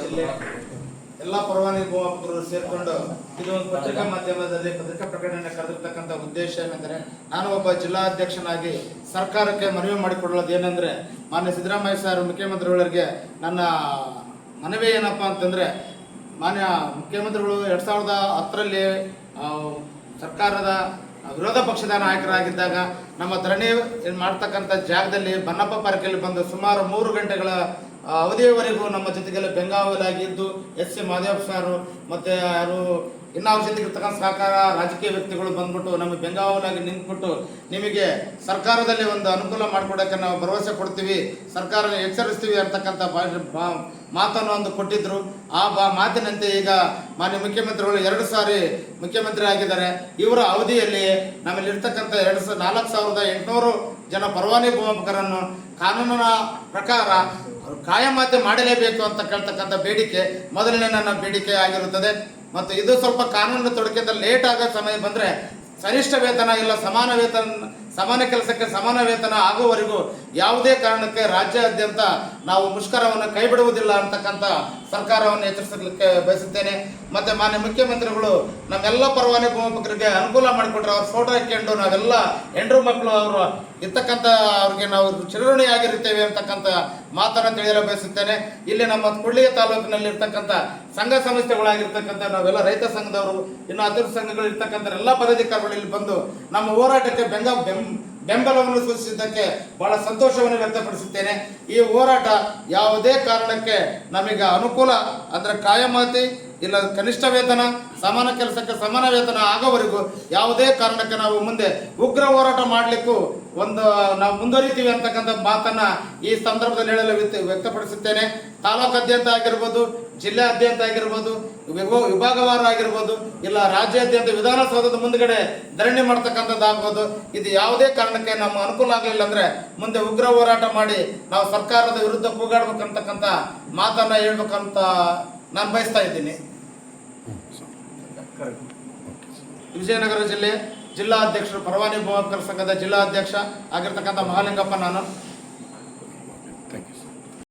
ಜಿಲ್ಲೆ ಎಲ್ಲ ಪರವಾನಗಿ ಭೂಮಾಪಕರು ಸೇರ್ಕೊಂಡು ಇದು ಒಂದು ಪತ್ರಿಕಾ ಮಾಧ್ಯಮದಲ್ಲಿ ಪತ್ರಿಕಾ ಪ್ರಕಟಣೆ ಕರೆದಿರ್ತಕ್ಕಂಥ ಉದ್ದೇಶ ಏನೆಂದರೆ, ನಾನು ಒಬ್ಬ ಜಿಲ್ಲಾಧ್ಯಕ್ಷನಾಗಿ ಸರ್ಕಾರಕ್ಕೆ ಮನವಿ ಮಾಡಿಕೊಡೋದು ಏನಂದ್ರೆ, ಮಾನ್ಯ ಸಿದ್ದರಾಮಯ್ಯ ಸರ್ ಮುಖ್ಯಮಂತ್ರಿಗಳಿಗೆ ನನ್ನ ಮನವಿ ಏನಪ್ಪಾ ಅಂತಂದ್ರೆ, ಮಾನ್ಯ ಮುಖ್ಯಮಂತ್ರಿಗಳು 2010ರಲ್ಲಿ ಸರ್ಕಾರದ ವಿರೋಧ ಪಕ್ಷದ ನಾಯಕರಾಗಿದ್ದಾಗ ನಮ್ಮ ಧರಣಿ ಮಾಡ್ತಕ್ಕಂಥ ಜಾಗದಲ್ಲಿ ಬನ್ನಪ್ಪ ಪಾರ್ಕಲ್ಲಿ ಬಂದು ಸುಮಾರು 3 ಗಂಟೆಗಳ ಅವಧಿಯವರೆಗೂ ನಮ್ಮ ಜೊತೆಗೆಲ್ಲ ಬೆಂಗಾವಲಾಗಿದ್ದು ಎಸ್ ಸಿ ಮಾದೇವ್ ಸಾರು ಮತ್ತು ಯಾರು ಇನ್ನು ಅವ್ರ ಜೊತೆಗೆ ಇರ್ತಕ್ಕಂಥ ಸಹಕಾರ ರಾಜಕೀಯ ವ್ಯಕ್ತಿಗಳು ಬಂದ್ಬಿಟ್ಟು ನಮಗೆ ಬೆಂಗಾವಲಾಗಿ ನಿಂತ್ಬಿಟ್ಟು ನಿಮಗೆ ಸರ್ಕಾರದಲ್ಲಿ ಒಂದು ಅನುಕೂಲ ಮಾಡಿಕೊಡೋಕ್ಕೆ ನಾವು ಭರವಸೆ ಕೊಡ್ತೀವಿ, ಸರ್ಕಾರ ಎಚ್ಚರಿಸ್ತೀವಿ ಅಂತಕ್ಕಂಥ ಮಾತನ್ನು ಒಂದು ಕೊಟ್ಟಿದ್ರು. ಆ ಮಾತಿನಂತೆ ಈಗ ಮಾನ್ಯ ಮುಖ್ಯಮಂತ್ರಿಗಳು 2 ಸಾರಿ ಮುಖ್ಯಮಂತ್ರಿ ಆಗಿದ್ದಾರೆ. ಇವರ ಅವಧಿಯಲ್ಲಿ ನಮ್ಮಲ್ಲಿ ಇರ್ತಕ್ಕಂಥ 4,800 ಜನ ಪರವಾನಗಿ ಭೂಮಾಪಕರನ್ನು ಕಾನೂನಿನ ಪ್ರಕಾರ ಕಾಯಮಾತೆ ಮಾಡಲೇಬೇಕು ಅಂತ ಕೇಳ್ತಕ್ಕಂಥ ಬೇಡಿಕೆ ಮೊದಲನೇ ನನ್ನ ಬೇಡಿಕೆ ಆಗಿರುತ್ತದೆ. ಮತ್ತು ಇದು ಸ್ವಲ್ಪ ಕಾನೂನಿನ ತೊಡಕಿಂದ ಲೇಟ್ ಆಗೋ ಸಮಯ ಬಂದರೆ ಕನಿಷ್ಠ ವೇತನ ಇಲ್ಲ ಸಮಾನ ಕೆಲಸಕ್ಕೆ ಸಮಾನ ವೇತನ ಆಗುವವರೆಗೂ ಯಾವುದೇ ಕಾರಣಕ್ಕೆ ರಾಜ್ಯಾದ್ಯಂತ ನಾವು ಮುಷ್ಕರವನ್ನು ಕೈ ಬಿಡುವುದಿಲ್ಲ ಅಂತಕ್ಕಂಥ ಸರ್ಕಾರವನ್ನು ಎಚ್ಚರಿಸಲಿಕ್ಕೆ ಬಯಸುತ್ತೇನೆ. ಮತ್ತು ಮಾನ್ಯ ಮುಖ್ಯಮಂತ್ರಿಗಳು ನಮ್ಮೆಲ್ಲ ಪರವಾನಗಿ ಭೂಮಾಪಕರಿಗೆ ಅನುಕೂಲ ಮಾಡಿಕೊಟ್ರೆ ಅವ್ರ ಫೋಟೋ ಹಾಕ್ಕೊಂಡು ನಾವೆಲ್ಲ ಹೆಂಡ್ರು ಮಕ್ಕಳು ಅವರು ಇರ್ತಕ್ಕಂಥ ಅವ್ರಿಗೆ ನಾವು ಚಿರಋಣಿಯಾಗಿರುತ್ತೇವೆ ಅಂತಕ್ಕಂಥ ಮಾತನ್ನು ತಿಳಿಯಲು ಬಯಸುತ್ತೇನೆ. ಇಲ್ಲಿ ನಮ್ಮ ಕುಳ್ಳಿಯ ತಾಲೂಕಿನಲ್ಲಿ ಇರ್ತಕ್ಕಂಥ ಸಂಘ ಸಂಸ್ಥೆಗಳಾಗಿರ್ತಕ್ಕಂಥ ನಾವೆಲ್ಲ ರೈತ ಸಂಘದವರು, ಇನ್ನು ಅದ್ರ ಸಂಘಗಳು ಇರ್ತಕ್ಕಂಥ ಎಲ್ಲ ಪದಾಧಿಕಾರಿಗಳು ಇಲ್ಲಿ ಬಂದು ನಮ್ಮ ಹೋರಾಟಕ್ಕೆ ಬೆಂಬಲವನ್ನು ಸೂಚಿಸಿದ್ದಕ್ಕೆ ಬಹಳ ಸಂತೋಷವನ್ನು ವ್ಯಕ್ತಪಡಿಸುತ್ತೇನೆ. ಈ ಹೋರಾಟ ಯಾವುದೇ ಕಾರಣಕ್ಕೆ ನಮಗೆ ಅನುಕೂಲ ಅಂದರೆ ಕಾಯಮಾತಿ ಇಲ್ಲ ಕನಿಷ್ಠ ವೇತನ ಸಮಾನ ಕೆಲಸಕ್ಕೆ ಸಮಾನ ವೇತನ ಆಗೋವರೆಗೂ ಯಾವುದೇ ಕಾರಣಕ್ಕೆ ನಾವು ಮುಂದೆ ಉಗ್ರ ಹೋರಾಟ ಮಾಡಲಿಕ್ಕೂ ನಾವು ಮುಂದುವರಿತೀವಿ ಅಂತಕ್ಕಂಥ ಮಾತನ್ನ ಈ ಸಂದರ್ಭದಲ್ಲಿ ಹೇಳಲು ವ್ಯಕ್ತಪಡಿಸುತ್ತೇನೆ. ತಾಲೂಕಾದ್ಯಂತ ಆಗಿರ್ಬೋದು, ಜಿಲ್ಲೆಯಾದ್ಯಂತ ಆಗಿರ್ಬೋದು, ವಿಭಾಗವಾರ ಆಗಿರ್ಬೋದು, ಇಲ್ಲ ರಾಜ್ಯಾದ್ಯಂತ ವಿಧಾನಸೌಧದ ಮುಂದ್ಗಡೆ ಧರಣಿ ಮಾಡ್ತಕ್ಕಂಥದ್ದಾಗ್ಬೋದು. ಇದು ಯಾವುದೇ ಕಾರಣಕ್ಕೆ ನಮ್ಮ ಅನುಕೂಲ ಆಗಲಿಲ್ಲ ಅಂದ್ರೆ ಮುಂದೆ ಉಗ್ರ ಹೋರಾಟ ಮಾಡಿ ನಾವು ಸರ್ಕಾರದ ವಿರುದ್ಧ ಕೂಗಾಡ್ಬೇಕಂತಕ್ಕಂಥ ಮಾತನ್ನ ಹೇಳ್ಬೇಕಂತ ನಾನು ಬಯಸ್ತಾ ಇದ್ದೀನಿ. ವಿಜಯನಗರ ಜಿಲ್ಲೆ ಜಿಲ್ಲಾ ಅಧ್ಯಕ್ಷರು, ಪರವಾನಗಿ ಭೂಮಾಪಕರ ಸಂಘದ ಜಿಲ್ಲಾ ಅಧ್ಯಕ್ಷ ಆಗಿರ್ತಕ್ಕಂಥ ಮಹಾಲಿಂಗಪ್ಪ ನಾನು.